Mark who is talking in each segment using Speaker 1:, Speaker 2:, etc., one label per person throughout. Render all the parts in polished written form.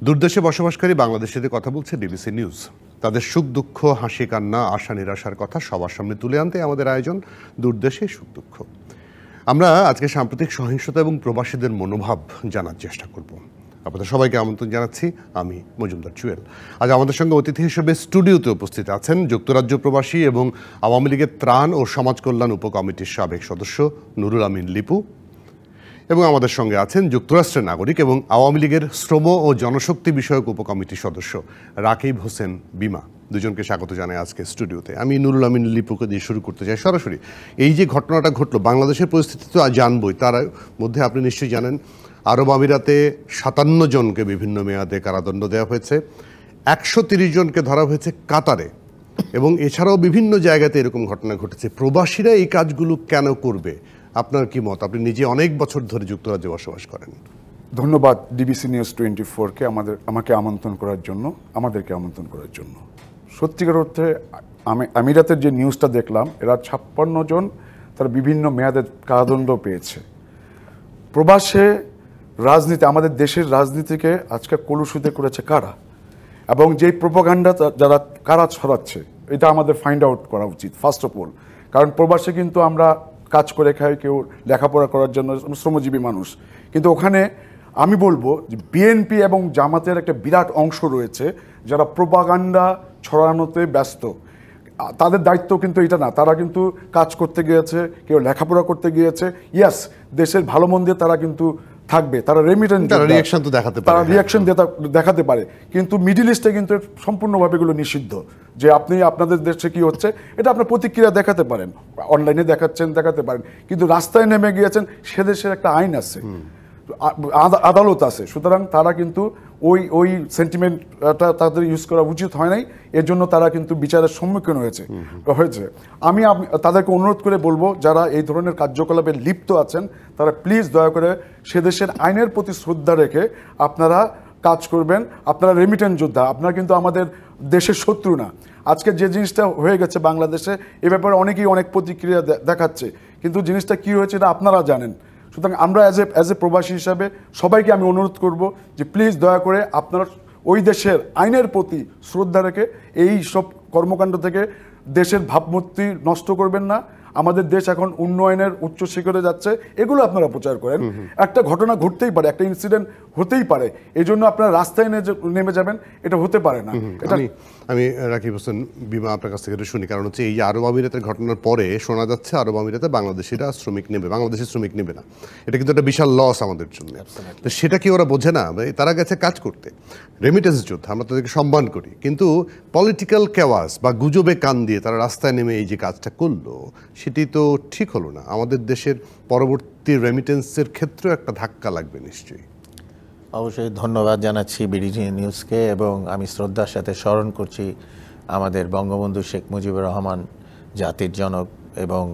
Speaker 1: দূরদেশে বসবাসকারী বাংলাদেশিদের কথা বলছে ডিবিসি নিউজ। তাদের সুখ দুঃখ, হাসি কান্না, আশা নিরাশার কথা সবার সামনে তুলে আনতে আমাদের আয়োজন দূরদেশে সুখ দুঃখ। আমরা আজকে সাম্প্রতিক সহিংসতা এবং প্রবাসীদের মনোভাব জানার চেষ্টা করব। আপনাদের সবাইকে আমন্ত্রণ জানাচ্ছি। আমি মজুমদার জুয়েল। আজ আমাদের সঙ্গে অতিথি হিসেবে স্টুডিওতে উপস্থিত আছেন যুক্তরাজ্য প্রবাসী এবং আওয়ামী লীগের ত্রাণ ও সমাজ কল্যাণ উপকমিটির সাবেক সদস্য নুরুল আমিন লিপু, এবং আমাদের সঙ্গে আছেন যুক্তরাষ্ট্রের নাগরিক এবং আওয়ামী লীগের শ্রম ও জনশক্তি বিষয়ক উপকমিটির সদস্য রাকিব হোসেন বিমা। দুজনকে স্বাগত জানাই আজকে স্টুডিওতে। আমি নুরুল আমিন লিপুকে দিয়ে শুরু করতে চাই সরাসরি। এই যে ঘটনাটা ঘটলো, বাংলাদেশের পরিস্থিতি তো জানবই, তার মধ্যে আপনি নিশ্চয়ই জানেন আরব আমিরাতে 57 জনকে বিভিন্ন মেয়াদে কারাদণ্ড দেওয়া হয়েছে, 130 জনকে ধরা হয়েছে কাতারে, এবং এছাড়াও বিভিন্ন জায়গাতে এরকম ঘটনা ঘটেছে। প্রবাসীরা এই কাজগুলো কেন করবে? আপনার কি মত? আপনি নিজে অনেক বছর ধরে যুক্তরাজ্যে বসবাস করেন।
Speaker 2: ধন্যবাদ ডিবিসি নিউজ 24-কে আমাকে আমন্ত্রণ করার জন্য, আমাদেরকে আমন্ত্রণ করার জন্য। সত্যিকার অর্থে আমিরাতের যে নিউজটা দেখলাম, এরা 56 জন তারা বিভিন্ন মেয়াদের কারাদণ্ড পেয়েছে। প্রবাসে রাজনীতি, আমাদের দেশের রাজনীতিকে আজকে কলুষিত করেছে কারা, এবং যেই প্রোপাগান্ডা যারা কারা ছড়াচ্ছে, এটা আমাদের ফাইন্ড আউট করা উচিত ফার্স্ট অফ অল। কারণ প্রবাসে কিন্তু আমরা কাজ করে খাই, কেউ লেখাপড়া করার জন্য, শ্রমজীবী মানুষ। কিন্তু ওখানে আমি বলবো যে বিএনপি এবং জামাতের একটা বিরাট অংশ রয়েছে যারা প্রোপাগান্ডা ছড়ানোতে ব্যস্ত। তাদের দায়িত্ব কিন্তু এটা না, তারা কিন্তু কাজ করতে গিয়েছে, কেউ লেখাপড়া করতে গিয়েছে। ইয়াস, দেশের ভালো মন্দে তারা কিন্তু থাকবে, তারা রিয়াকশন দেখাতে পারে। কিন্তু মিডিল ইস্টে কিন্তু সম্পূর্ণভাবে এগুলো নিষিদ্ধ। যে আপনি আপনাদের দেশে কি হচ্ছে এটা আপনার প্রতিক্রিয়া দেখাতে পারেন, অনলাইনে দেখাতে পারেন, কিন্তু রাস্তায় নেমে গিয়েছেন, সে দেশের একটা আইন আছে, আদালত আছে। সুতরাং তারা কিন্তু ওই সেন্টিমেন্টটা তাদের ইউজ করা উচিত হয় নাই, এর জন্য তারা কিন্তু বিচারের সম্মুখীন হয়েছে। আমি তাদেরকে অনুরোধ করে বলবো, যারা এই ধরনের কার্যকলাপে লিপ্ত আছেন, তারা প্লিজ দয়া করে সে দেশের আইনের প্রতি শ্রদ্ধা রেখে আপনারা কাজ করবেন। আপনারা রেমিটেন্স যোদ্ধা, আপনারা কিন্তু আমাদের দেশের শত্রু না। আজকে যে জিনিসটা হয়ে গেছে বাংলাদেশে, এ ব্যাপারে অনেকেই অনেক প্রতিক্রিয়া দেখাচ্ছে, কিন্তু জিনিসটা কী হয়েছে এটা আপনারা জানেন। সুতরাং আমরা অ্যাজ এ প্রবাসী হিসাবে সবাইকে আমি অনুরোধ করব যে প্লিজ দয়া করে আপনারা ওই দেশের আইনের প্রতি শ্রদ্ধা রেখে এই সব কর্মকাণ্ড থেকে দেশের ভাবমূর্তি নষ্ট করবেন না। আমাদের দেশ এখন উন্নয়নের উচ্চ শিখরে যাচ্ছে, এগুলো আপনারা প্রচার করেন। একটা ঘটনা ঘটতেই পারে, একটা ইনসিডেন্ট হতেই পারে, এই জন্য আপনারা রাস্তায় নেমে যাবেন, এটা হতে পারে না।
Speaker 1: আমি রাকিব হোসেন বিমা আপনার কাছ থেকে শুনি, কারণ হচ্ছে এই যে আরব আমিরাতের ঘটনার পরে শোনা যাচ্ছে আরব আমিরাতে বাংলাদেশিরা শ্রমিক নেবে, বাংলাদেশি শ্রমিক নেবে না। এটা কিন্তু একটা বিশাল লস আমাদের জন্য। তো সেটা কি ওরা বোঝে না? তারা গেছে কাজ করতে, রেমিটেন্স যোদ্ধা, আমরা তাদেরকে সম্মান করি, কিন্তু পলিটিক্যাল কেওয়াস বা গুজবে কান দিয়ে তারা রাস্তায় নেমে এই যে কাজটা করলো, সেটি তো ঠিক হলো না। আমাদের দেশের পরবর্তী রেমিটেন্সের ক্ষেত্রেও একটা ধাক্কা লাগবে নিশ্চয়ই।
Speaker 3: অবশ্যই ধন্যবাদ জানাচ্ছি বিডিজি নিউজকে, এবং আমি শ্রদ্ধার সাথে স্মরণ করছি আমাদের বঙ্গবন্ধু শেখ মুজিবুর রহমান, জাতির জনক, এবং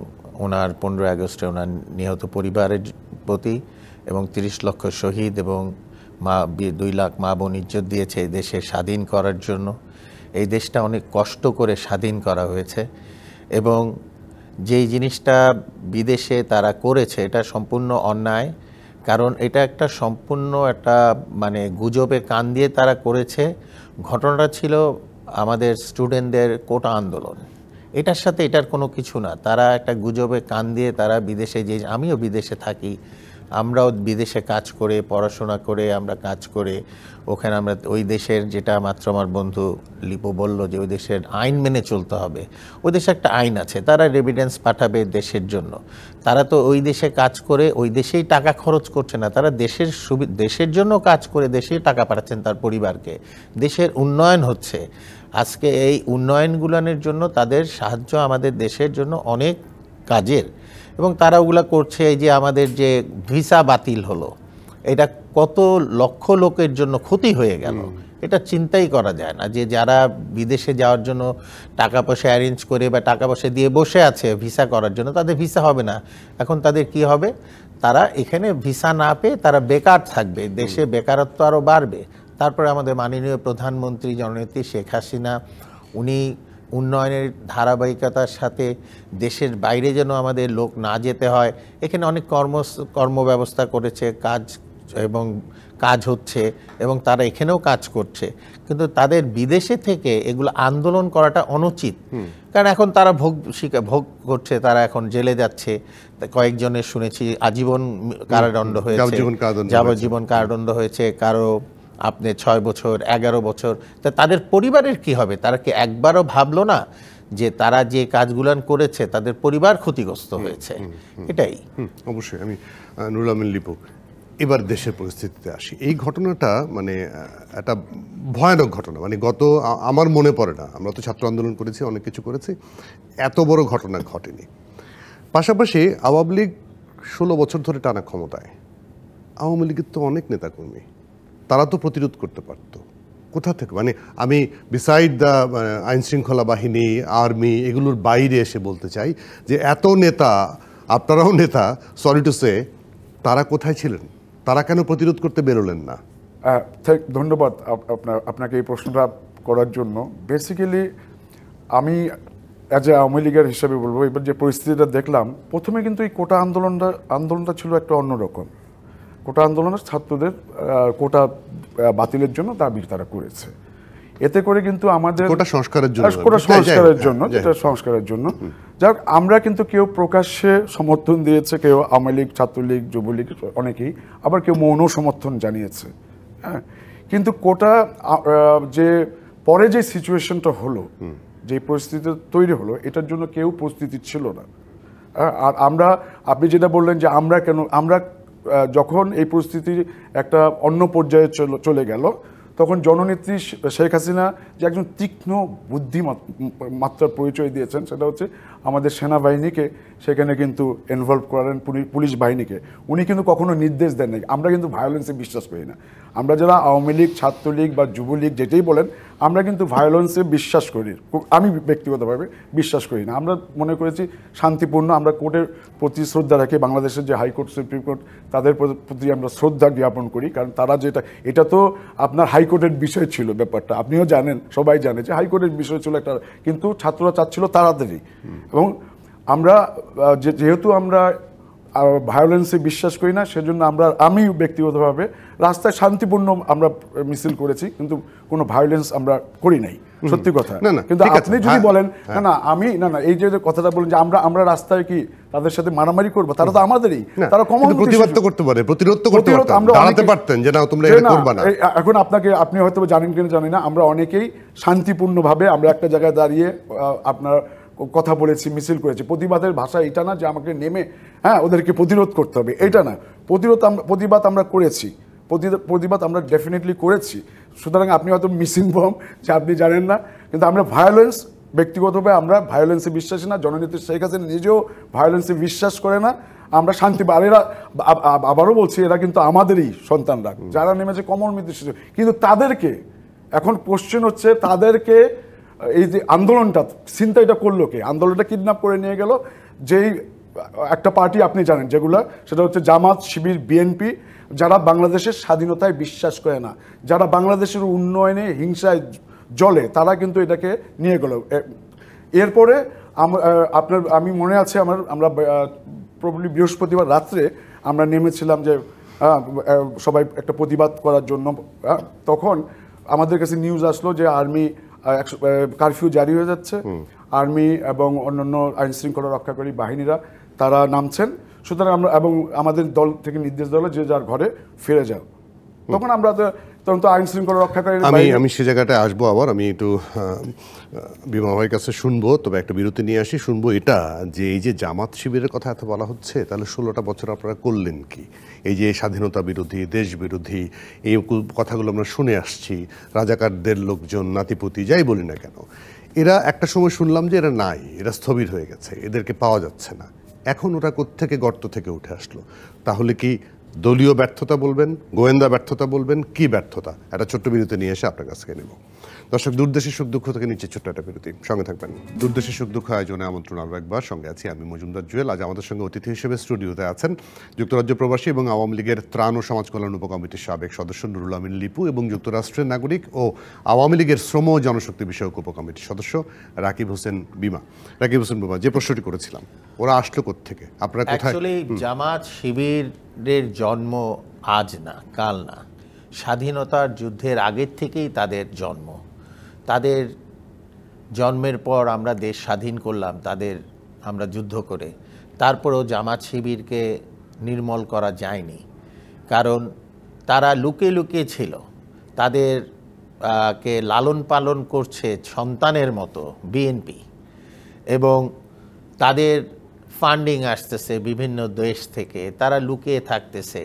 Speaker 3: ওনার 15 আগস্টে ওনার নিহত পরিবারের প্রতি, এবং 30 লক্ষ শহীদ এবং 2 লাখ মা বোন ইজ্জত দিয়েছে এই দেশে স্বাধীন করার জন্য। এই দেশটা অনেক কষ্ট করে স্বাধীন করা হয়েছে, এবং যেই জিনিসটা বিদেশে তারা করেছে এটা সম্পূর্ণ অন্যায়। কারণ এটা একটা সম্পূর্ণ একটা গুজবে কান দিয়ে তারা করেছে। ঘটনাটা ছিল আমাদের স্টুডেন্টদের কোটা আন্দোলন, এটার সাথে এটার কোনো কিছু না। তারা একটা গুজবে কান দিয়ে তারা বিদেশে, যে আমিও বিদেশে থাকি, আমরাও বিদেশে কাজ করে পড়াশোনা করে আমরা কাজ করে ওখানে আমরা ওই দেশের, যেটা মাত্র আমার বন্ধু লিপু বলল যে ওই দেশের আইন মেনে চলতে হবে। ওই দেশে একটা আইন আছে, তারা রেমিটেন্স পাঠাবে দেশের জন্য। তারা তো ওই দেশে কাজ করে ওই দেশেই টাকা খরচ করছে না, তারা দেশের জন্য কাজ করে দেশেই টাকা পাঠাচ্ছেন তার পরিবারকে। দেশের উন্নয়ন হচ্ছে। আজকে এই উন্নয়নগুলোর জন্য তাদের সাহায্য আমাদের দেশের জন্য অনেক কাজের, এবং তারা ওগুলো করছে। এই যে আমাদের যে ভিসা বাতিল হলো, এটা কত লক্ষ লোকের জন্য ক্ষতি হয়ে গেল, এটা চিন্তাই করা যায় না। যে যারা বিদেশে যাওয়ার জন্য টাকা পয়সা অ্যারেঞ্জ করে বা টাকা পয়সা দিয়ে বসে আছে ভিসা করার জন্য, তাদের ভিসা হবে না। এখন তাদের কি হবে? তারা এখানে ভিসা না পেয়ে তারা বেকার থাকবে, দেশে বেকারত্ব আরও বাড়বে। তারপরে আমাদের মাননীয় প্রধানমন্ত্রী জননেত্রী শেখ হাসিনা, উনি উন্নয়নের ধারাবাহিকতার সাথে দেশের বাইরে যেন আমাদের লোক না যেতে হয়, এখানে অনেক কর্মব্যবস্থা করেছে, কাজ এবং কাজ হচ্ছে এবং তারা এখানেও কাজ করছে, কিন্তু তাদের বিদেশে থেকে এগুলো আন্দোলন করাটা অনুচিত। কারণ এখন তারা ভোগ করছে, তারা এখন জেলে যাচ্ছে। কয়েকজনের শুনেছি আজীবন কারাদণ্ড হয়েছে, যাবজ্জীবন কারাদণ্ড হয়েছে, কারো আপনি 6 বছর 11 বছর। তা তাদের পরিবারের কি হবে? তারা কি একবারও ভাবলো না যে তারা যে কাজগুলান করেছে তাদের পরিবার ক্ষতিগ্রস্ত হয়েছে? এটাই
Speaker 1: অবশ্যই। আমি নুরুল আমিন লিপু, এবার দেশের পরিস্থিতিতে আসি। এই ঘটনাটা মানে একটা ভয়ানক ঘটনা, মানে আমার মনে পড়ে না, আমরা তো ছাত্র আন্দোলন করেছি, অনেক কিছু করেছি, এত বড় ঘটনা ঘটেনি। পাশাপাশি আওয়ামী লীগ 16 বছর ধরে টানা ক্ষমতায়। আওয়ামী লীগের তো অনেক নেতাকর্মী, তারা তো প্রতিরোধ করতে পারত। কোথা থেকে, মানে আমি বিসাইড দ্য আইন শৃঙ্খলা বাহিনী, আর্মি, এগুলোর বাইরে এসে বলতে চাই যে এত নেতা, আপনারাও নেতা, সরি টু সে, তারা কোথায় ছিলেন? তারা কেন প্রতিরোধ করতে বেরোলেন না?
Speaker 2: ধন্যবাদ আপনাকে এই প্রশ্নটা করার জন্য। বেসিক্যালি আমি অ্যাজ এ আওয়ামী লীগের হিসাবে বলবো, এবার যে পরিস্থিতিটা দেখলাম, প্রথমে কিন্তু এই কোটা আন্দোলনটা ছিল একটা অন্যরকম। কোটা আন্দোলনের ছাত্রদের কোটা বাতিলের জন্য দাবি তারা করেছে। এতে করে কিন্তু আমাদের
Speaker 1: কোটা সংস্কারের জন্য,
Speaker 2: যেটা সংস্কারের জন্য, যাক আমরা কিন্তু কেউ প্রকাশ্যে সমর্থন দিয়েছে, কেউ আওয়ামী লীগ, ছাত্রলীগ, যুবলীগ অনেকেই, আবার কেউ মৌন সমর্থন জানিয়েছে। হ্যাঁ, কিন্তু কোটা যে পরে যে সিচুয়েশনটা হলো, যে পরিস্থিতি তৈরি হলো, এটার জন্য কেউ প্রস্তুতি ছিল না। আর আপনি যেটা বললেন যে আমরা যখন এই পরিস্থিতি একটা অন্য পর্যায়ে চলে গেল, তখন জননেত্রী শেখ হাসিনা যে একজন তীক্ষ্ণ বুদ্ধিমাত্রার পরিচয় দিয়েছেন, সেটা হচ্ছে আমাদের সেনাবাহিনীকে সেখানে কিন্তু ইনভলভ করেন, পুলিশ বাহিনীকে। উনি কিন্তু কখনো নির্দেশ দেন নাই। আমরা কিন্তু ভায়োলেন্সে বিশ্বাস করি না। আমরা যারা আওয়ামী লীগ, ছাত্রলীগ বা যুবলীগ যেটাই বলেন, আমরা কিন্তু ভায়োলেন্সে বিশ্বাস করি। আমি ব্যক্তিগতভাবে বিশ্বাস করি না। আমরা মনে করেছি শান্তিপূর্ণ, আমরা কোর্টের প্রতি শ্রদ্ধা রাখি। বাংলাদেশের যে হাইকোর্ট, সুপ্রিম কোর্ট, তাদের প্রতি আমরা শ্রদ্ধা জ্ঞাপন করি। কারণ তারা এটা তো আপনার হাইকোর্টের বিষয় ছিল ব্যাপারটা, আপনিও জানেন, সবাই জানে যে হাইকোর্টের বিষয় ছিল একটা, কিন্তু ছাত্ররা চাচ্ছিল তাড়াতাড়ি। এবং আমরা যেহেতু আমরা ভায়োলেন্সে বিশ্বাস করি না, সেজন্য আমি ব্যক্তিগতভাবে রাস্তায় শান্তিপূর্ণ আমরা মিছিল করেছি, কিন্তু কোনো ভায়োলেন্স আমরা করি নাই, সত্যি কথা। কিন্তু আপনি যদি বলেন না এই যে কথাটা বলেন যে আমরা রাস্তায় কি তাদের সাথে মারামারি করবো, তারা তো আমাদেরই, তারা
Speaker 1: প্রতিবাদ তো করতে পারে, প্রতিরোধ তো করতে পারতেন, দাঁড়াতে পারতেন যে না তোমরা এটা করবে না।
Speaker 2: এখন আপনি হয়তো জানেন কিনা জানি না, আমরা অনেকেই শান্তিপূর্ণভাবে আমরা একটা জায়গায় দাঁড়িয়ে আপনার কথা বলেছি, মিছিল করেছি। প্রতিবাদের ভাষা এটা না যে আমাকে নেমে ওদেরকে প্রতিরোধ করতে হবে, এটা না। প্রতিবাদ আমরা করেছি, প্রতিবাদ আমরা ডেফিনেটলি করেছি। সুতরাং আপনি হয়তো মিসইনফর্ম যে আপনি জানেন না, কিন্তু আমরা ভায়োলেন্স, ব্যক্তিগতভাবে আমরা ভায়োলেন্সে বিশ্বাসী না। জননেত্রী শেখ হাসিনা নিজেও ভায়োলেন্সে বিশ্বাস করে না। আমরা শান্তি, আর এরা আবারও বলছি, এরা কিন্তু আমাদেরই সন্তানরা, যারা নেমেছে কমল মিত্র। কিন্তু তাদেরকে এখন কোশ্চেন হচ্ছে, তাদেরকে এই যে আন্দোলনটা চিন্তাটা করলো কে? আন্দোলনটা কিডন্যাপ করে নিয়ে গেল যেই একটা পার্টি আপনি জানেন যেগুলো, সেটা হচ্ছে জামাত, শিবির, বিএনপি, যারা বাংলাদেশের স্বাধীনতায় বিশ্বাস করে না, যারা বাংলাদেশের উন্নয়নে হিংসায় জ্বলে, তারা কিন্তু এটাকে নিয়ে গেল। এরপরে আমি মনে আছে আমরা প্রবলি বৃহস্পতিবার রাত্রে আমরা নেমেছিলাম যে সবাই একটা প্রতিবাদ করার জন্য। তখন আমাদের কাছে নিউজ আসলো যে আর্মি কারফিউ জারি হয়ে যাচ্ছে, আর্মি এবং অন্যান্য আইন শৃঙ্খলা রক্ষাকারী বাহিনীরা তারা নামছেন। সুতরাং এবং আমাদের দল থেকে নির্দেশ দেওয়া হলো যে যার ঘরে ফিরে যাও। তখন আমরা তখন তো আইন শৃঙ্খলা রক্ষাকারী,
Speaker 1: আমি সে জায়গাটায় আসবো আবার। আমি একটু বিমা ভাইয়ের কাছে শুনবো, তবে একটা বিরতি নিয়ে আসি। শুনবো এটা যে এই যে জামাত শিবিরের কথা এত বলা হচ্ছে, তাহলে 16টা বছর আপনারা করলেন কি? এই যে স্বাধীনতা বিরোধী, দেশ বিরোধী, এই কথাগুলো আমরা শুনে আসছি, রাজাকারদের লোকজন, নাতিপুতি, যাই বলি না কেন, এরা একটা সময় শুনলাম যে এরা নাই, এরা স্থবির হয়ে গেছে, এদেরকে পাওয়া যাচ্ছে না। এখন ওরা কোত্থেকে গর্ত থেকে উঠে আসলো? তাহলে কি দলীয় ব্যর্থতা বলবেন, গোয়েন্দা ব্যর্থতা বলবেন, কি ব্যর্থতা? একটা ছোট্ট বিরতি নিয়ে এসে আপনার কাছ থেকে নেব। দর্শক, দূরদেশের সুখ দুঃখ থেকে নিচ্ছে ছোট্ট একটা বিরতি, সঙ্গে থাকবেন। দূরদেশের সুখ দুঃখ আয়োজনে আমন্ত্রণ আরও একবার, সঙ্গে আছি আমি মজুমদার জুয়েল। আজ আমাদের সঙ্গে অতিথি হিসেবে স্টুডিওতে আছেন যুক্তরাজ্য প্রবাসী এবং আওয়ামী লীগের ত্রাণ ও সমাজ কল্যাণ উপকমিটির সাবেক সদস্য নুরুল আমিন লিপু এবং যুক্তরাষ্ট্রের নাগরিক ও আওয়ামী লীগের শ্রম ও জনশক্তি বিষয়ক উপকমিটির সদস্য রাকিব হোসেন বিমা। রাকিব হোসেন বিমা, যে প্রশ্নটি করেছিলাম, ওরা আসলো কোত্থেকে, আপনারা কোথায়?
Speaker 3: অ্যাকচুয়ালি জামাত, শিবির শিবিরের জন্ম আজ না, কাল না, স্বাধীনতার যুদ্ধের আগের থেকেই তাদের জন্ম। তাদের জন্মের পর আমরা দেশ স্বাধীন করলাম, আমরা যুদ্ধ করে। তারপরেও জামাত শিবিরকে নির্মূল করা যায়নি, কারণ তারা লুকিয়ে লুকিয়ে ছিল। কে লালন পালন করছে সন্তানের মতো বিএনপি, এবং তাদের ফান্ডিং আসতেছে বিভিন্ন দেশ থেকে, তারা লুকিয়ে থাকতেছে।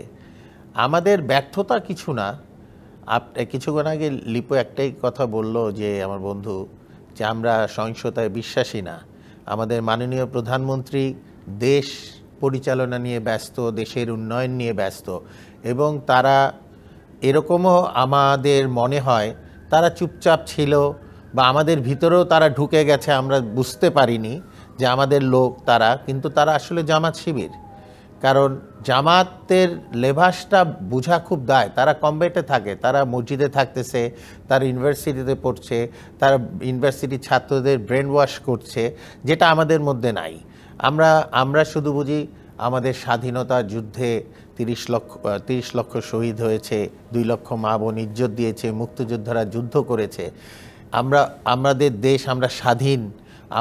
Speaker 3: আমাদের ব্যর্থতা কিছু না। কিছুক্ষণ আগে লিপু একটাই কথা বলল, যে আমার বন্ধু, যে আমরা সহিংসতায় বিশ্বাসী না। আমাদের মাননীয় প্রধানমন্ত্রী দেশ পরিচালনা নিয়ে ব্যস্ত, দেশের উন্নয়ন নিয়ে ব্যস্ত, এবং তারা এরকমও আমাদের মনে হয় তারা চুপচাপ ছিল, বা আমাদের ভিতরেও তারা ঢুকে গেছে, আমরা বুঝতে পারিনি যে আমাদের লোক তারা, কিন্তু তারা আসলে জামাত শিবির। কারণ জামাতের লেভাসটা বোঝা খুব দায়। তারা কমব্যাটে থাকে, তারা মসজিদে থাকতেছে, তারা ইউনিভার্সিটিতে পড়ছে, তারা ইউনিভার্সিটির ছাত্রদের ব্রেন ওয়াশ করছে, যেটা আমাদের মধ্যে নাই। আমরা শুধু বুঝি আমাদের স্বাধীনতার যুদ্ধে 30 লক্ষ শহীদ হয়েছে, 2 লক্ষ মা বোন ইজ্জত দিয়েছে, মুক্তিযোদ্ধারা যুদ্ধ করেছে, আমাদের দেশ, আমরা স্বাধীন,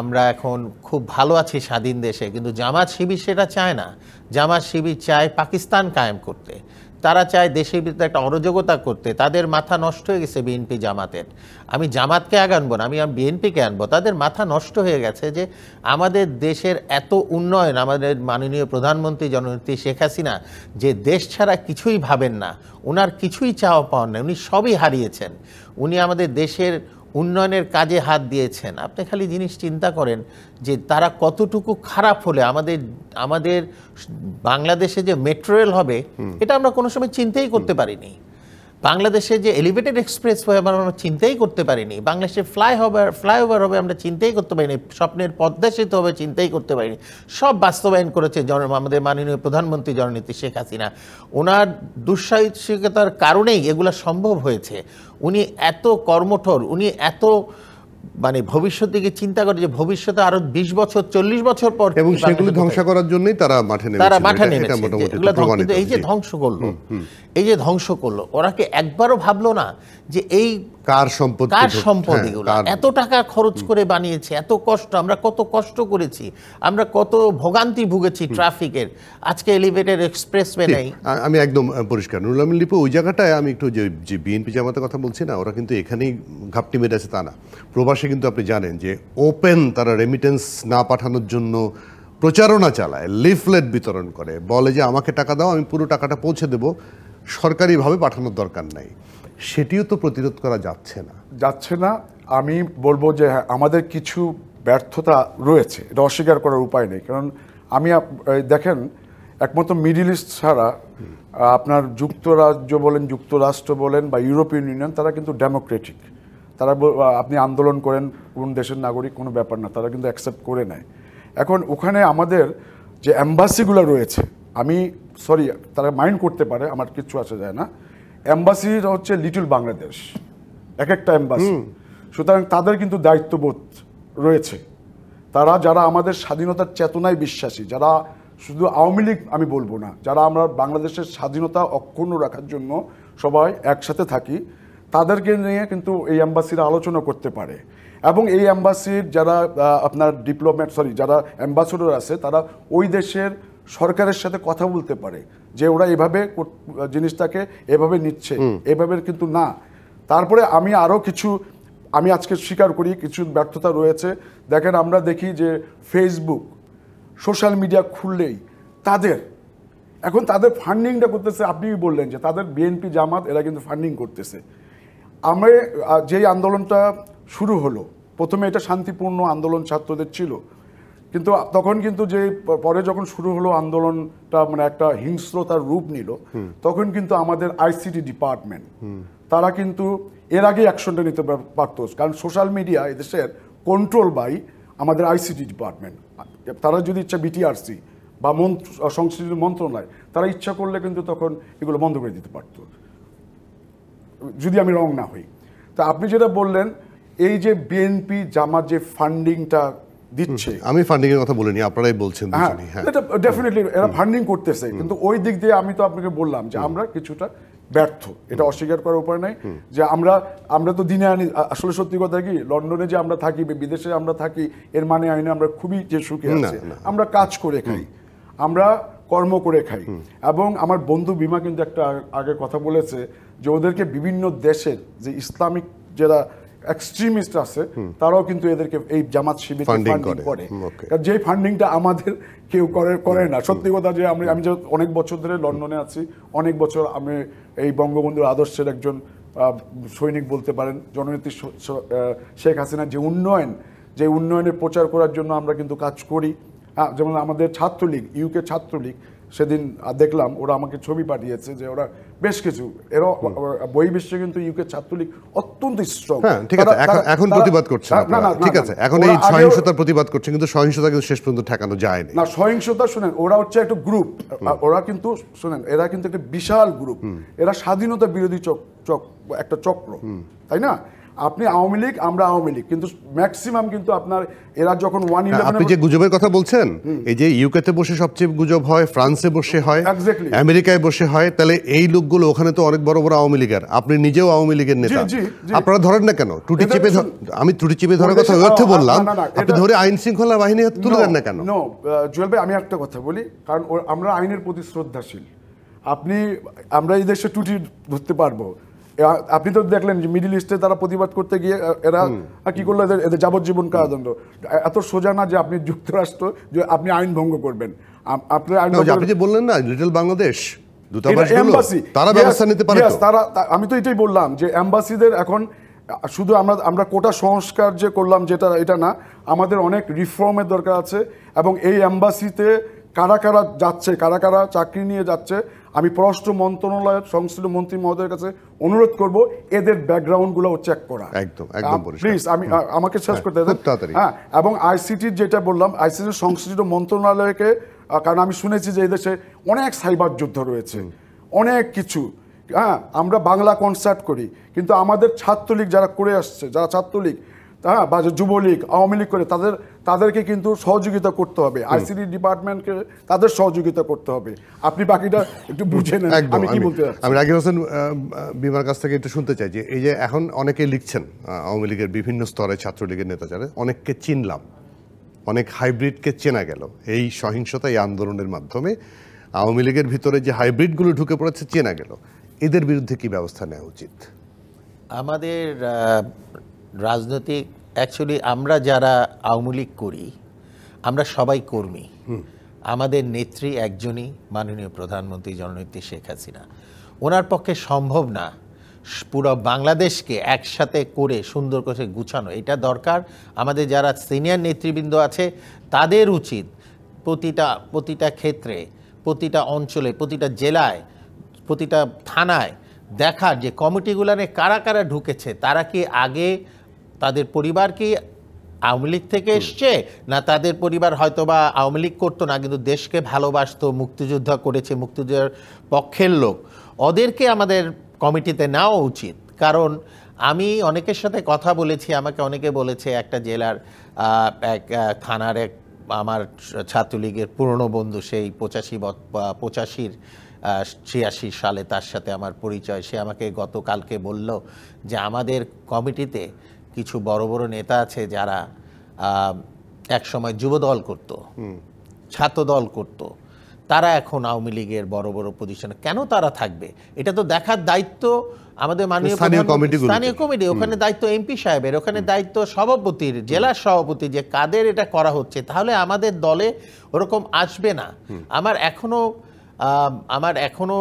Speaker 3: আমরা এখন খুব ভালো আছি স্বাধীন দেশে। কিন্তু জামাত শিবির সেটা চায় না। জামাত শিবির চায় পাকিস্তান কায়েম করতে, তারা চায় দেশের ভিতরে একটা অরাজকতা করতে। তাদের মাথা নষ্ট হয়ে গেছে বিএনপি জামাতের। আমি জামাতকে আগে আনবো না, আমি বিএনপিকে আনবো। তাদের মাথা নষ্ট হয়ে গেছে যে আমাদের দেশের এত উন্নয়ন, আমাদের মাননীয় প্রধানমন্ত্রী জননেত্রী শেখ হাসিনা যে দেশ ছাড়া কিছুই ভাবেন না, ওনার কিছুই চাওয়া পাওয়ার নেই, উনি সবই হারিয়েছেন। উনি আমাদের দেশের উন্নয়নের কাজে হাত দিয়েছেন। আপনি খালি জিনিস চিন্তা করেন যে তারা কতটুকু খারাপ হলে আমাদের বাংলাদেশে যে মেট্রো রেল হবে, এটা আমরা কোনো সময় চিন্তাই করতে পারিনি। বাংলাদেশে যে এলিভেটেড এক্সপ্রেস আমরা চিন্তাই করতে পারিনি। বাংলাদেশে ফ্লাইওভার হবে আমরা চিন্তাই করতে পারিনি। স্বপ্নের পদ্মা সেতু হবে চিন্তাই করতে পারিনি। সব বাস্তবায়ন করেছে আমাদের মাননীয় প্রধানমন্ত্রী জননেত্রী শেখ হাসিনা। ওনার দুঃসাহসিকতার কারণেই এগুলো সম্ভব হয়েছে। উনি এত কর্মঠোর, উনি এত ভবিষ্যৎ দিকে চিন্তা করে, যে ভবিষ্যতে আরো 20 বছর 40 বছর পর,
Speaker 1: এবং সেগুলো ধ্বংস করার জন্যই তারা মাঠে নেমেছে।
Speaker 3: কিন্তু এই যে ধ্বংস করলো, ওরা কি একবারও ভাবলো না যে এই
Speaker 1: কার সম্পত্তি
Speaker 3: এগুলো, এত টাকা খরচ করে বানিয়েছে, এত কষ্ট, আমরা কত কষ্ট করেছি, আমরা কত ভোগান্তি ভুগেছি ট্রাফিকের। আজকে এলিভেটেড এক্সপ্রেসওয়ে নেই।
Speaker 1: আমি একদম পরিষ্কার নুরুল আমিন লিপু, ওই জায়গাটায় আমি একটু যে বিএনপি জামাতের কথা বলছি না, ওরা কিন্তু এখানেই ঘাপটি মেরেছে তা না। প্রবাসে কিন্তু আপনি জানেন যে ওপেন তারা রেমিটেন্স না পাঠানোর জন্য প্রচারণা চালায়, লিফলেট বিতরণ করে, বলে যে আমাকে টাকা দাও, আমি পুরো টাকাটা পৌঁছে দেবো, সরকারিভাবে পাঠানোর দরকার নাই। সেটিও তো প্রতিরোধ করা যাচ্ছে না।
Speaker 2: আমি বলবো যে হ্যাঁ, আমাদের কিছু ব্যর্থতা রয়েছে, এটা অস্বীকার করার উপায় নেই। কারণ দেখেন, একমাত্র মিডল ইস্ট ছাড়া আপনার যুক্তরাজ্য বলেন, যুক্তরাষ্ট্র বলেন বা ইউরোপিয়ান ইউনিয়ন, তারা কিন্তু ডেমোক্রেটিক। তারা আপনি আন্দোলন করেন, কোন দেশের নাগরিক কোনো ব্যাপার না, তারা কিন্তু অ্যাকসেপ্ট করে নেয়। এখন ওখানে আমাদের যে অ্যাম্বাসিগুলো রয়েছে, তারা মাইন্ড করতে পারে, আমার কিচ্ছু আসে যায় না। অ্যাম্বাসিটা হচ্ছে লিটল বাংলাদেশ, একটা অ্যাম্বাসি। সুতরাং তাদের কিন্তু দায়িত্ববোধ রয়েছে। যারা আমাদের স্বাধীনতার চেতনায় বিশ্বাসী, যারা শুধু আওয়ামী লীগ আমি বলবো না, যারা আমরা বাংলাদেশের স্বাধীনতা অক্ষুণ্ণ রাখার জন্য সবাই একসাথে থাকি, তাদেরকে নিয়ে কিন্তু এই অ্যাম্বাসিরা আলোচনা করতে পারে। এবং এই অ্যাম্বাসির যারা আপনার যারা অ্যাম্বাসেডর আছে, তারা ওই দেশের সরকারের সাথে কথা বলতে পারে যে ওরা এভাবে জিনিসটাকে এভাবে নিচ্ছে, এভাবে কিন্তু না। তারপরে আমি আজকে স্বীকার করি কিছু ব্যর্থতা রয়েছে। দেখেন, আমরা দেখি যে ফেসবুক, সোশ্যাল মিডিয়া খুললেই তাদের ফান্ডিংটা করতেছে। আপনি বললেন যে তাদের বিএনপি জামাত এরা কিন্তু ফান্ডিং করতেছে। যেই আন্দোলনটা শুরু হলো, প্রথমে এটা শান্তিপূর্ণ আন্দোলন ছাত্রদের ছিল, কিন্তু তখন কিন্তু পরে যখন শুরু হলো আন্দোলনটা একটা হিংস্রতার রূপ নিল, তখন কিন্তু আমাদের আইসিটি ডিপার্টমেন্ট তারা কিন্তু এর আগে অ্যাকশনটা নিতে পারত। কারণ সোশ্যাল মিডিয়া এদেশের কন্ট্রোল বাই আমাদের আইসিটি ডিপার্টমেন্ট। তারা যদি ইচ্ছা বিটিআরসি বা সংশ্লিষ্ট মন্ত্রণালয়, তারা ইচ্ছা করলে কিন্তু তখন এগুলো বন্ধ করে দিতে পারত, যদি আমি রং না হই। তা আপনি যেটা বললেন, এই যে বিএনপি জামাত যে ফান্ডিংটা দিচ্ছে।
Speaker 1: আমি ফান্ডিং এর কথা বলিনি, আপনারাই বলছেন দুজনেই। হ্যাঁ,
Speaker 2: এটা ডেফিনেটলি এরা ফান্ডিং করতেছে, কিন্তু ওই দিক দিয়ে আমি তো আপনাকে বললাম যে আমরা কিছুটা ব্যর্থ, এটা অস্বীকার করার উপায় নাই। যে আমরা তো দিনে আনি, আসলে সত্যি কথা কি, লন্ডনে যে আমরা থাকি, বিদেশে আমরা থাকি, এর মানে আইনে আমরা খুবই যে সুখে আছি। আমরা কাজ করে খাই, আমরা কর্ম করে খাই। এবং আমার বন্ধু বিমা কিন্তু একটা আগে কথা বলেছে যে ওদেরকে বিভিন্ন দেশের যে ইসলামিক যারা এক্সট্রিমিস্ট আছে তারাও কিন্তু এদেরকে এই জামাত শিবিরকে ফান্ডিং করে। কারণ যে ফান্ডিংটা আমাদের কেউ করে না। সত্যি কথা যে আমি যে অনেক বছর ধরে লন্ডনে আছি, অনেক বছর আমি এই বঙ্গবন্ধুর আদর্শের একজন সৈনিক বলতে পারেন। জননেত্রী শেখ হাসিনা যে উন্নয়নের প্রচার করার জন্য আমরা কিন্তু কাজ করি। যেমন আমাদের ছাত্রলীগ, ইউকে ছাত্রলীগ, সেদিন দেখলাম ওরা আমাকে ছবি পাঠিয়েছে যে ওরা বেশ কিছু এরা বহির্বিশ্বে কিন্তু ইউকে ছাত্রলীগ অত্যন্ত স্ট্রং।
Speaker 1: হ্যাঁ, ঠিক আছে, এখন প্রতিবাদ করছেন আপনারা, ঠিক আছে, এখন এই সহিংসতার প্রতিবাদ করছে, কিন্তু সহিংসতা কিন্তু শেষ পর্যন্ত ঠেকানো যায়নি।
Speaker 2: না, সহিংসতা শুনেন, ওরা হচ্ছে একটা গ্রুপ, ওরা কিন্তু শুনেন এরা কিন্তু একটা বিশাল গ্রুপ, এরা স্বাধীনতা বিরোধী একটা চক্র, তাই না? আপনি আওয়ামী লীগ, আমরা আওয়ামী লীগ, কিন্তু ম্যাক্সিমাম কিন্তু আপনার এরা যখন 111
Speaker 1: আপনি যে গুজবের কথা বলছেন, এই যে ইউকেতে বসে সবচেয়ে গুজব হয়, ফ্রান্সে বসে হয়, আমেরিকায় বসে হয়, তাহলে এই লোকগুলো ওখানে তো অনেক বড় বড় আওয়ামী লীগের, আপনি নিজেও আওয়ামী লীগের নেতা, আপনারা ধরেন না কেন? আমি ত্রুটি চেপে ধরার কথা অর্থে বললাম, আপনি ধরে আইন শৃঙ্খলা বাহিনী তুলে দেন না কেন?
Speaker 2: জুয়েল ভাই, আমি একটা কথা বলি, কারণ আমরা আইনের প্রতি শ্রদ্ধাশীল। আমরা এই দেশে ত্রুটি ধরতে পারবো। আপনি তো দেখলেন যে মিডল ইস্টে তারা প্রতিবাদ করতে গিয়ে এরা কি করলো, এদের যাবজ্জীবন কারাদণ্ড। এত সোজা না যে আপনি যুক্তরাষ্ট্র যে আপনি আইন ভঙ্গ করবেন।
Speaker 1: আপনি যে বললেন না লিটল বাংলাদেশ তারা ব্যবস্থা নিতে পারে,
Speaker 2: আমি তো এটাই বললাম যে এম্বাসিদের এখন শুধু আমরা কোটা সংস্কার যে করলাম যেটা, এটা না, আমাদের অনেক রিফর্মের দরকার আছে। এবং এই এম্বাসিতে কারা কারা যাচ্ছে, কারা কারা চাকরি নিয়ে যাচ্ছে, আমি পররাষ্ট্র মন্ত্রণালয়ের সংশ্লিষ্ট মন্ত্রী মহোদয়ের কাছে অনুরোধ করব এদের ব্যাকগ্রাউন্ডগুলো চেক করা।
Speaker 1: একদম
Speaker 2: প্লিজ, আমাকে শেষ করতে দেন। হ্যাঁ, এবং আইসিটির যেটা বললাম, আইসিটির সংশ্লিষ্ট মন্ত্রণালয়কে, কারণ আমি শুনেছি যে এই দেশে অনেক সাইবার যুদ্ধ রয়েছে, অনেক কিছু। হ্যাঁ, আমরা বাংলা কনসার্ট করি, কিন্তু আমাদের ছাত্রলীগ যারা করে আসছে, যারা ছাত্রলীগ, হ্যাঁ, বা যুবলীগ, আওয়ামী লীগ করে, তাদেরকে কিন্তু সহযোগিতা করতে হবে, আইসিটি ডিপার্টমেন্টকে তাদের সহযোগিতা করতে হবে। আপনি বাকিটা একটু বুঝে নেন আমি কি বলতে চাচ্ছি।
Speaker 1: আমি রাকিব হোসেন বিমার কাছ থেকে একটু শুনতে চাই যে এই যে এখন অনেকে লিখছেন আওয়ামী লীগের বিভিন্ন স্তরে ছাত্রলীগের নেতা যারা, অনেককে চিনলাম, অনেক হাইব্রিডকে চেনা গেল এই সহিংসতা, এই আন্দোলনের মাধ্যমে আওয়ামী লীগের ভিতরে যে হাইব্রিডগুলো ঢুকে পড়েছে চেনা গেল, এদের বিরুদ্ধে কি ব্যবস্থা নেওয়া উচিত?
Speaker 3: আমাদের রাজনৈতিক, অ্যাকচুয়ালি আমরা যারা আওয়ামী লীগ করি আমরা সবাই কর্মী। আমাদের নেত্রী একজনই, মাননীয় প্রধানমন্ত্রী জননেত্রী শেখ হাসিনা। ওনার পক্ষে সম্ভব না পুরো বাংলাদেশকে একসাথে করে সুন্দর করে গুছানো, এটা দরকার। আমাদের যারা সিনিয়র নেতৃবৃন্দ আছে তাদের উচিত প্রতিটা ক্ষেত্রে, প্রতিটা অঞ্চলে, প্রতিটা জেলায়, প্রতিটা থানায় দেখার যে কমিটিগুলোনে কারা কারা ঢুকেছে, তারা কি আগে তাদের পরিবার কি আওয়ামী লীগ থেকে এসছে, না তাদের পরিবার হয়তো বা আওয়ামী লীগ করতো না কিন্তু দেশকে ভালোবাসতো, মুক্তিযুদ্ধ করেছে, মুক্তিযুদ্ধের পক্ষের লোক, ওদেরকে আমাদের কমিটিতে নেওয়া উচিত। কারণ আমি অনেকের সাথে কথা বলেছি, আমাকে অনেকে বলেছে একটা জেলার এক থানার এক আমার ছাত্রলীগের পুরনো বন্ধু, সেই 85-86 সালে তার সাথে আমার পরিচয়, সে আমাকে গতকালকে বলল যে আমাদের কমিটিতে কিছু বড় বড় নেতা আছে যারা একসময় যুবদল করত, ছাত্রদল করত, তারা এখন আওয়ামী লীগের বড় বড় পজিশনে। কেন তারা থাকবে? এটা তো দেখার দায়িত্ব আমাদের মাননীয় স্থানীয় কমিটি, ওখানে দায়িত্ব এমপি সাহেবের, ওখানে দায়িত্ব সভাপতির, জেলার সভাপতি, যে কাদের এটা করা হচ্ছে। তাহলে আমাদের দলে ওরকম আসবে না। আমার এখনো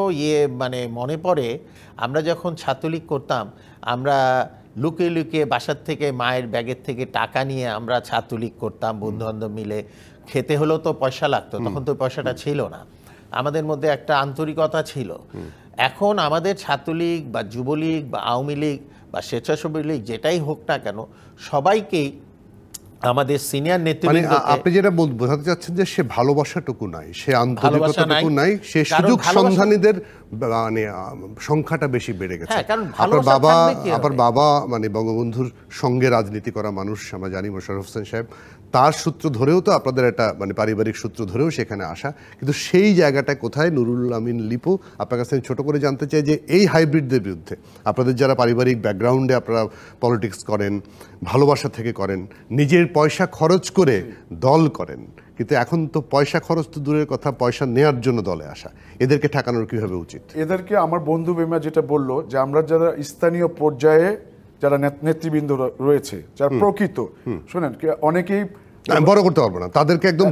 Speaker 3: মানে মনে পড়ে, আমরা যখন ছাত্রলীগ করতাম, আমরা লুকিয়ে লুকিয়ে বাসার থেকে মায়ের ব্যাগের থেকে টাকা নিয়ে আমরা ছাত্রলীগ করতাম বন্ধু বান্ধব মিলে। খেতে হলেও তো পয়সা লাগতো, তখন তো পয়সাটা ছিল না, আমাদের মধ্যে একটা আন্তরিকতা ছিল। এখন আমাদের ছাত্রলীগ বা যুবলীগ বা আওয়ামী লীগ বা স্বেচ্ছাসেবী লীগ যেটাই হোক না কেন, সবাইকেই আমাদের সিনিয়র
Speaker 1: মানে
Speaker 3: নেতৃবৃন্দ
Speaker 1: আপনি যেটা বোঝাতে চাচ্ছেন যে সে ভালোবাসাটুকু নাই, সে আন্তরিকতাটুকু
Speaker 3: নাই।
Speaker 1: নাই, সে
Speaker 3: কারণ
Speaker 1: সুযোগ
Speaker 3: ভালোবাসা-
Speaker 1: সন্ধানীদের মানে সংখ্যাটা বেশি বেড়ে গেছে।
Speaker 3: হ্যাঁ, কারণ
Speaker 1: আপনার
Speaker 3: ভালোবাসা
Speaker 1: বাবা
Speaker 3: থাকবে কি
Speaker 1: আপনার
Speaker 3: হবে?
Speaker 1: বাবা মানে বঙ্গবন্ধুর সঙ্গে রাজনীতি করা মানুষ, আমরা জানি মোশাররফ হোসেন সাহেব, তার সূত্র ধরেও তো আপনাদের একটা মানে পারিবারিক সূত্র ধরেও সেখানে আসা, কিন্তু সেই জায়গাটা কোথায়? নুরুল আমিন লিপু, আপনার কাছে আমি ছোট করে জানতে চাই যে এই হাইব্রিডদের বিরুদ্ধে আপনাদের যারা পারিবারিক ব্যাকগ্রাউন্ডে আপনারা পলিটিক্স করেন, ভালোবাসা থেকে করেন, নিজের পয়সা খরচ করে দল করেন, কিন্তু এখন তো পয়সা খরচ তো দূরের কথা, পয়সা নেয়ার জন্য দলে আসা, এদেরকে ঠেকানোর কিভাবে উচিত?
Speaker 2: এদেরকে আমার বন্ধু বেমা যেটা বললো যে আমরা যারা স্থানীয় পর্যায়ে যারা নেতৃবৃন্দ রয়েছে, যারা প্রকৃত, শোনেন অনেকেই
Speaker 1: আমি বড় করতে পারবো না, তাদেরকে একদম